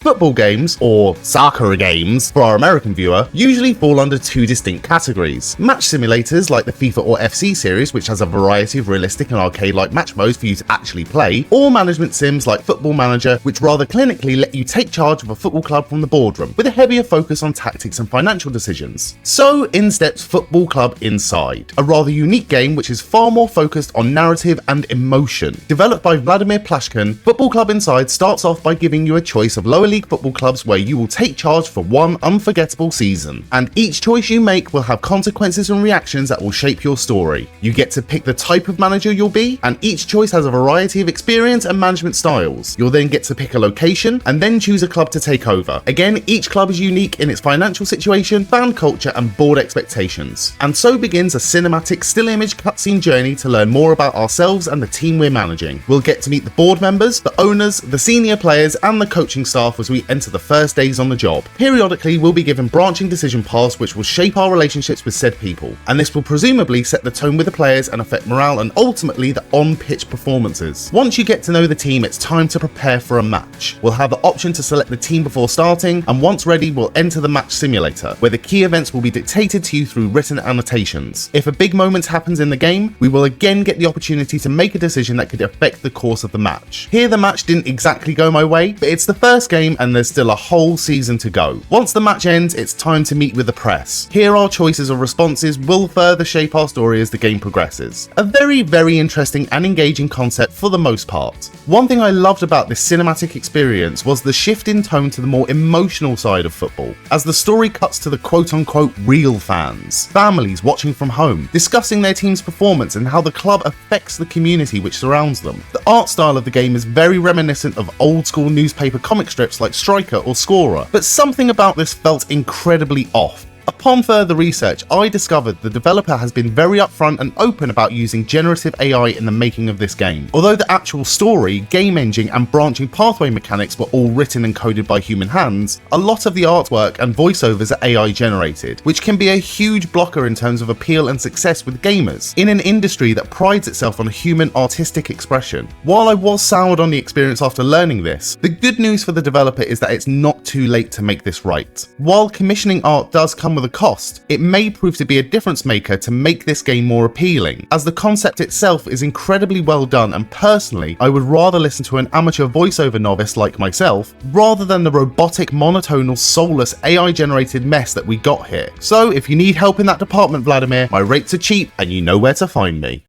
Football games, or soccer games for our American viewer, usually fall under two distinct categories. Match simulators like the FIFA or FC series, which has a variety of realistic and arcade-like match modes for you to actually play, or management sims like Football Manager, which rather clinically let you take charge of a football club from the boardroom, with a heavier focus on tactics and financial decisions. So in steps Football Club Inside, a rather unique game which is far more focused on narrative and emotion. Developed by Vladimir Plashkin, Football Club Inside starts off by giving you a choice of lower league football clubs where you will take charge for one unforgettable season, and each choice you make will have consequences and reactions that will shape your story. You get to pick the type of manager you'll be, and each choice has a variety of experience and management styles. You'll then get to pick a location and then choose a club to take over. Again, each club is unique in its financial situation, fan culture and board expectations. And so begins a cinematic still image cutscene journey to learn more about ourselves and the team we're managing. We'll get to meet the board members, the owners, the senior players and the coaching staff as we enter the first days on the job. Periodically, we'll be given branching decision paths which will shape our relationships with said people, and this will presumably set the tone with the players and affect morale and ultimately the on-pitch performances. Once you get to know the team, it's time to prepare for a match. We'll have the option to select the team before starting, and once ready, we'll enter the match simulator, where the key events will be dictated to you through written annotations. If a big moment happens in the game, we will again get the opportunity to make a decision that could affect the course of the match. Here the match didn't exactly go my way, but it's the first game and there's still a whole season to go. Once the match ends, it's time to meet with the press. Here our choices or responses will further shape our story as the game progresses. A very interesting and engaging concept for the most part. One thing I loved about this cinematic experience was the shift in tone to the more emotional side of football, as the story cuts to the quote-unquote real fans, families watching from home, discussing their team's performance and how the club affects the community which surrounds them. The art style of the game is very reminiscent of old school newspaper comic strips like Striker or Scorer, but something about this felt incredibly off. Upon further research, I discovered the developer has been very upfront and open about using generative AI in the making of this game. Although the actual story, game engine and branching pathway mechanics were all written and coded by human hands, a lot of the artwork and voiceovers are AI generated, which can be a huge blocker in terms of appeal and success with gamers, in an industry that prides itself on human artistic expression. While I was soured on the experience after learning this, the good news for the developer is that it's not too late to make this right. While commissioning art does come with a cost, it may prove to be a difference maker to make this game more appealing, as the concept itself is incredibly well done, and personally I would rather listen to an amateur voiceover novice like myself rather than the robotic, monotonal, soulless AI generated mess that we got here. So if you need help in that department, Vladimir, my rates are cheap and you know where to find me.